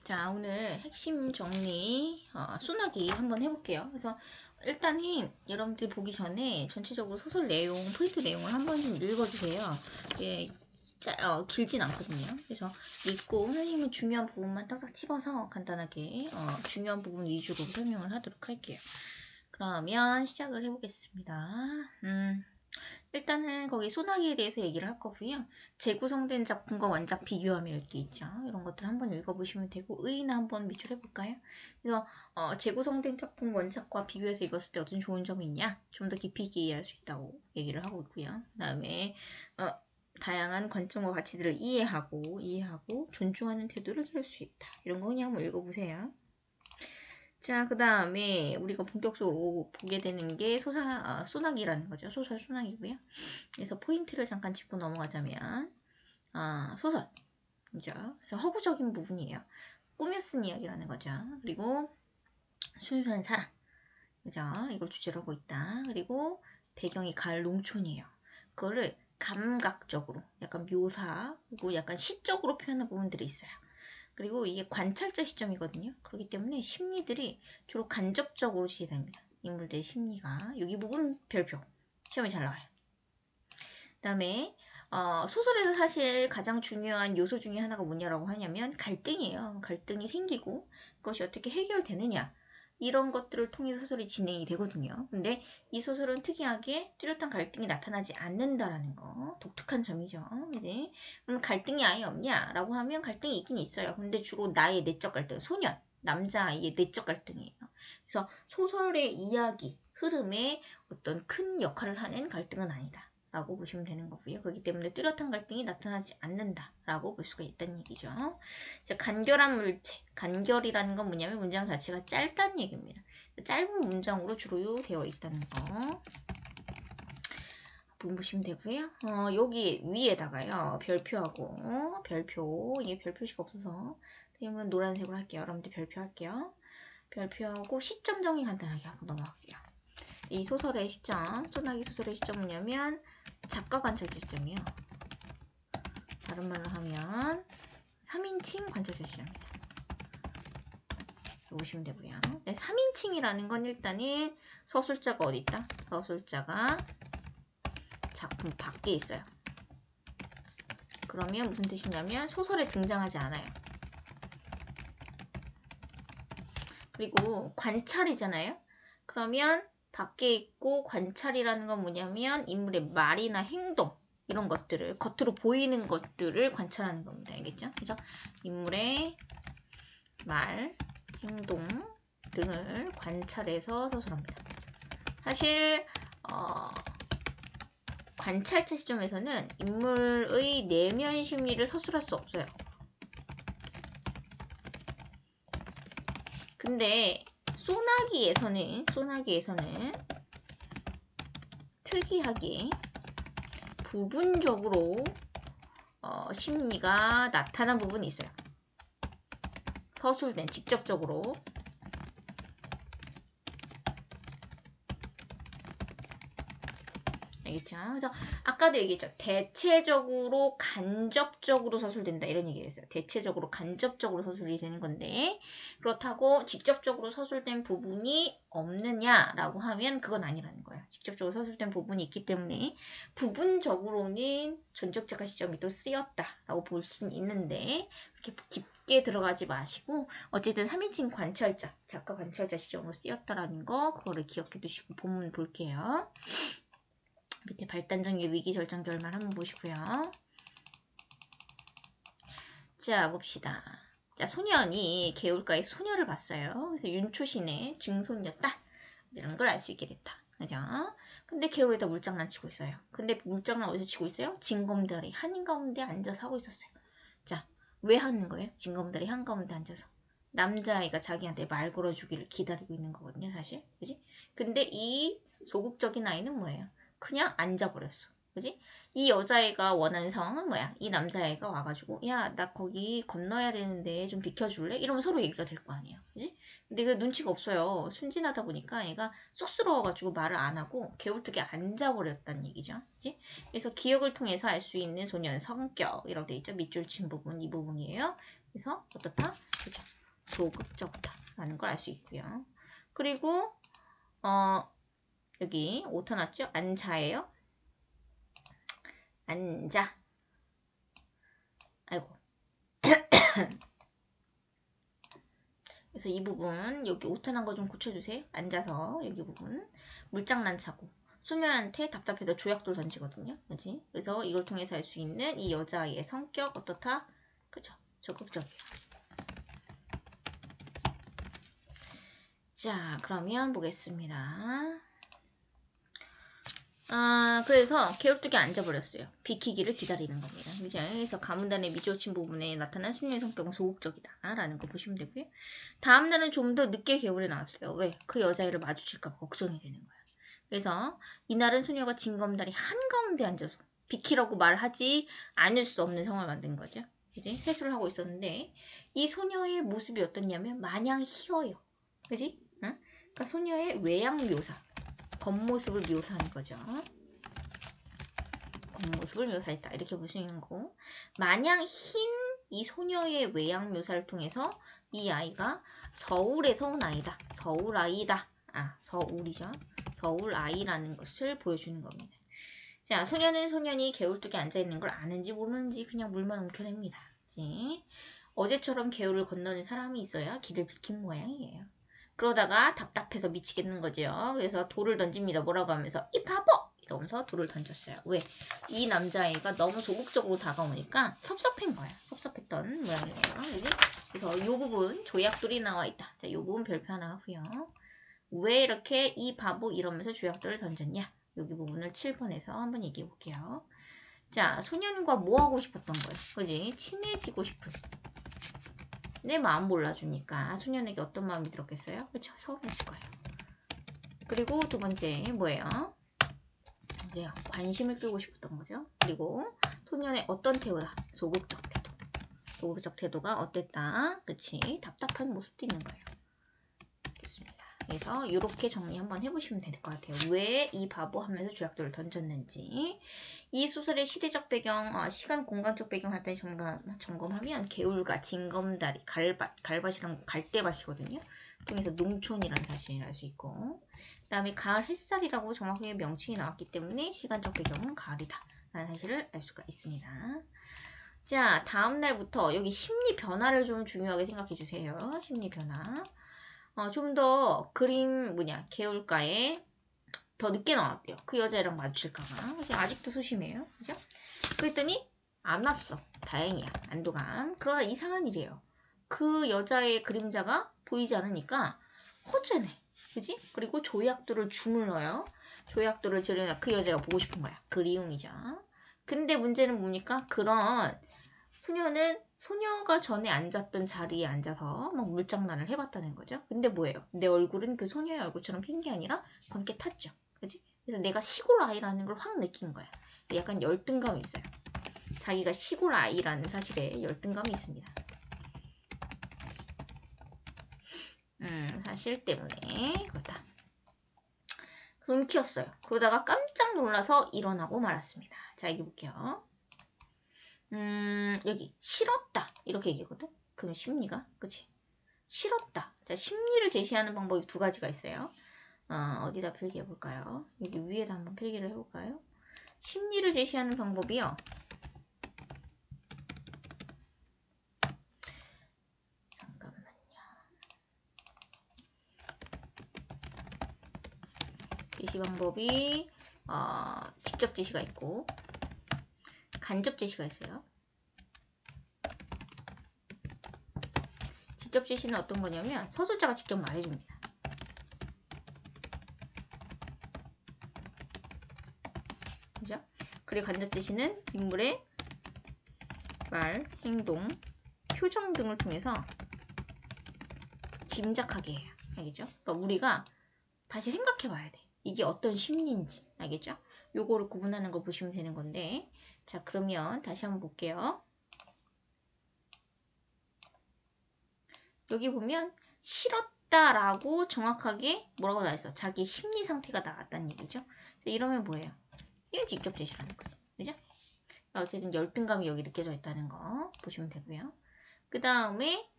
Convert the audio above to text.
자, 오늘 핵심 정리, 소나기 한번 해볼게요. 그래서 일단은 여러분들이 보기 전에 전체적으로 소설 내용, 프린트 내용을 한번 좀 읽어주세요. 이게 길진 않거든요. 그래서 읽고 선생님은 중요한 부분만 딱딱 집어서 간단하게 중요한 부분 위주로 설명을 하도록 할게요. 그러면 시작을 해보겠습니다. 일단은 거기 소나기에 대해서 얘기를 할 거고요. 재구성된 작품과 원작 비교하며 이렇게 있죠. 이런 것들 한번 읽어보시면 되고 의의는 한번 밑줄 해볼까요? 그래서 재구성된 작품 원작과 비교해서 읽었을 때 어떤 좋은 점이 있냐? 좀 더 깊이 있게 이해할 수 있다고 얘기를 하고 있고요. 그 다음에 다양한 관점과 가치들을 이해하고 존중하는 태도를 들 수 있다. 이런 거 그냥 한번 읽어보세요. 자, 그 다음에 우리가 본격적으로 보게 되는 게 소나기라는 거죠. 소설 소나기고요. 그래서 포인트를 잠깐 짚고 넘어가자면 소설, 그죠? 그래서 허구적인 부분이에요. 꾸며 쓴 이야기라는 거죠. 그리고 순수한 사랑, 그죠? 이걸 주제로 하고 있다. 그리고 배경이 가을 농촌이에요. 그거를 감각적으로 약간 묘사고 약간 시적으로 표현한 부분들이 있어요. 그리고 이게 관찰자 시점이거든요. 그렇기 때문에 심리들이 주로 간접적으로 지시됩니다. 인물들의 심리가. 여기 부분 별표. 시험에 잘 나와요. 그 다음에 소설에서 사실 가장 중요한 요소 중에 하나가 뭐냐라고 하냐면 갈등이에요. 갈등이 생기고 그것이 어떻게 해결되느냐. 이런 것들을 통해 소설이 진행이 되거든요. 근데 이 소설은 특이하게 뚜렷한 갈등이 나타나지 않는다라는 거. 독특한 점이죠. 그지? 그럼 갈등이 아예 없냐라고 하면 갈등이 있긴 있어요. 근데 주로 나의 내적 갈등, 소년, 남자아이의 내적 갈등이에요. 그래서 소설의 이야기, 흐름에 어떤 큰 역할을 하는 갈등은 아니다. 라고 보시면 되는 거고요. 그렇기 때문에 뚜렷한 갈등이 나타나지 않는다라고 볼 수가 있다는 얘기죠. 자, 간결한 물체. 간결이라는 건 뭐냐면 문장 자체가 짧다는 얘기입니다. 짧은 문장으로 주로 되어 있다는 거. 보시면 되고요. 여기 위에다가요. 별표하고 별표. 이게 별표시가 없어서 선생님은 노란색으로 할게요. 여러분들 별표 할게요. 별표하고 시점 정리 간단하게 하고 넘어갈게요. 이 소설의 시점, 소나기 소설의 시점은 뭐냐면 작가 관찰자 시점이요. 다른 말로 하면 3인칭 관찰자 시점입니다. 보시면 되고요. 네, 3인칭이라는 건 일단은 서술자가 어디 있다? 서술자가 작품 밖에 있어요. 그러면 무슨 뜻이냐면 소설에 등장하지 않아요. 그리고 관찰이잖아요. 그러면 밖에 있고 관찰이라는 건 뭐냐면 인물의 말이나 행동 이런 것들을 겉으로 보이는 것들을 관찰하는 겁니다. 알겠죠? 그래서 인물의 말, 행동 등을 관찰해서 서술합니다. 사실 관찰자 시점에서는 인물의 내면 심리를 서술할 수 없어요. 근데 소나기에서는 특이하게 부분적으로 심리가 나타난 부분이 있어요. 서술된 직접적으로. 알겠죠? 그래서 아까도 얘기했죠. 대체적으로 간접적으로 서술된다 이런 얘기를 했어요. 대체적으로 간접적으로 서술이 되는 건데 그렇다고 직접적으로 서술된 부분이 없느냐라고 하면 그건 아니라는 거예요. 직접적으로 서술된 부분이 있기 때문에 부분적으로는 전적 작가 시점이 또 쓰였다라고 볼 수는 있는데 그렇게 깊게 들어가지 마시고 어쨌든 3인칭 관찰자, 작가 관찰자 시점으로 쓰였다라는 거 그거를 기억해 두시고 본문 볼게요. 밑에 발단정의 위기절정 결말 한번 보시고요. 자, 봅시다. 자, 소년이 개울가에 소녀를 봤어요. 그래서 윤초신의 증손녀딸 이런 걸 알 수 있게 됐다. 그죠? 근데 개울에다 물장난 치고 있어요. 근데 물장난 어디서 치고 있어요? 징검다리 한가운데 앉아서 하고 있었어요. 자, 왜 하는 거예요? 징검다리 한가운데 앉아서. 남자아이가 자기한테 말 걸어주기를 기다리고 있는 거거든요, 사실. 그지? 근데 이 소극적인 아이는 뭐예요? 그냥 앉아버렸어. 그지? 이 여자애가 원하는 상황은 뭐야? 이 남자애가 와가지고 야, 나 거기 건너야 되는데 좀 비켜줄래? 이러면 서로 얘기가 될 거 아니에요. 그지? 근데 그 눈치가 없어요. 순진하다 보니까 얘가 쑥스러워가지고 말을 안 하고 개울뜨게 앉아버렸다는 얘기죠. 그지? 그래서 기억을 통해서 알 수 있는 소년 성격 이라고 돼 있죠. 밑줄 친 부분 이 부분이에요. 그래서 어떻다? 그죠? 소극적이다라는 걸 알 수 있고요. 그리고 여기 오타 났죠? 안자예요. 안자. 아이고. 그래서 이 부분 여기 오타 난 거 좀 고쳐주세요. 앉아서 여기 부분 물장난 차고 소년한테 답답해서 조약돌 던지거든요. 그지? 그래서 이걸 통해서 알 수 있는 이 여자아이의 성격 어떻다? 그죠? 적극적이에요. 자, 그러면 보겠습니다. 그래서 개울뚝에 앉아버렸어요. 비키기를 기다리는 겁니다. 그죠? 그래서 가문단의 미조친 부분에 나타난 수녀의 성격은 소극적이다 라는 거 보시면 되고요. 다음 날은 좀 더 늦게 개울에 나왔어요. 왜? 그 여자애를 마주칠까 걱정이 되는 거야. 그래서 이날은 소녀가 징검다리 한가운데 앉아서 비키라고 말하지 않을 수 없는 상황을 만든 거죠. 그지? 세수를 하고 있었는데 이 소녀의 모습이 어떻냐면 마냥 희어요. 그지? 응? 그러니까 소녀의 외양 묘사. 겉모습을 묘사하는 거죠. 겉모습을 묘사했다. 이렇게 보시는 거고. 마냥 흰 이 소녀의 외양 묘사를 통해서 이 아이가 서울에서 온 아이다. 서울 아이다. 서울이죠. 서울 아이라는 것을 보여주는 겁니다. 자, 소녀는 소년이 개울뚝에 앉아있는 걸 아는지 모르는지 그냥 물만 움켜냅니다. 어제처럼 개울을 건너는 사람이 있어야 길을 비킨 모양이에요. 그러다가 답답해서 미치겠는 거죠. 그래서 돌을 던집니다. 뭐라고 하면서 이 바보! 이러면서 돌을 던졌어요. 왜? 이 남자애가 너무 소극적으로 다가오니까 섭섭한 거야. 섭섭했던 모양이에요. 그지? 그래서 이 부분 조약돌이 나와 있다. 자, 이 부분 별표 하나 하고요. 왜 이렇게 이 바보 이러면서 조약돌을 던졌냐? 여기 부분을 7번에서 한번 얘기해 볼게요. 자, 소년과 뭐 하고 싶었던 거예요? 그지? 친해지고 싶은. 내 마음 몰라주니까 소년에게 어떤 마음이 들었겠어요? 그렇죠? 서운했을 거예요. 그리고 두 번째 뭐예요? 관심을 끌고 싶었던 거죠. 그리고 소년의 어떤 태도다? 소극적 태도. 소극적 태도가 어땠다? 그치? 답답한 모습도 있는 거예요. 좋습니다. 그래서 이렇게 정리 한번 해보시면 될 것 같아요. 왜 이 바보 하면서 조약돌을 던졌는지. 이 소설의 시대적 배경, 시간 공간적 배경 할 때 점검하면 개울과 징검다리, 갈밭이랑 갈대밭이거든요. 통해서 농촌이라는 사실을 알 수 있고 그 다음에 가을 햇살이라고 정확하게 명칭이 나왔기 때문에 시간적 배경은 가을이다 라는 사실을 알 수가 있습니다. 자, 다음 날부터 여기 심리 변화를 좀 중요하게 생각해 주세요. 심리 변화. 좀 더 그림 개울가에 더 늦게 나왔대요. 그 여자애랑 마주칠까봐. 그래서 아직도 소심해요. 그죠? 그랬더니 안 왔어. 다행이야. 안도감. 그러나 이상한 일이에요. 그 여자의 그림자가 보이지 않으니까 허전해. 그지? 그리고 조약돌을 주물러요. 조약돌을 지르면 그 여자가 보고 싶은 거야. 그리움이죠. 근데 문제는 뭡니까? 그런 소녀가 전에 앉았던 자리에 앉아서 막 물장난을 해봤다는 거죠. 근데 뭐예요? 내 얼굴은 그 소녀의 얼굴처럼 핀 게 아니라 검게 탔죠. 그지? 그래서 내가 시골 아이라는 걸 확 느낀 거야. 약간 열등감이 있어요. 자기가 시골 아이라는 사실에 열등감이 있습니다. 사실 때문에 그렇다. 눈 키웠어요. 그러다가 깜짝 놀라서 일어나고 말았습니다. 자, 여기 볼게요. 여기 싫었다 이렇게 얘기하거든. 그럼 심리가 그치? 싫었다. 자, 심리를 제시하는 방법이 두 가지가 있어요. 어디다 필기해 볼까요? 여기 위에다 한번 필기를 해볼까요? 심리를 제시하는 방법이요. 잠깐만요. 제시 방법이 직접 제시가 있고 간접 제시가 있어요. 직접 제시는 어떤 거냐면 서술자가 직접 말해줍니다. 그죠? 그리고 간접 제시는 인물의 말, 행동, 표정 등을 통해서 짐작하게 해요. 알겠죠? 그러니까 우리가 다시 생각해 봐야 돼. 이게 어떤 심리인지. 알겠죠? 요거를 구분하는 걸 보시면 되는 건데. 자, 그러면 다시 한번 볼게요. 여기 보면 싫었다라고 정확하게 뭐라고 나와 있어? 자기 심리 상태가 나왔다는 얘기죠. 이러면 뭐예요? 이게 직접 제시하는 거죠. 그죠? 어쨌든 열등감이 여기 느껴져 있다는 거 보시면 되고요. 그 다음에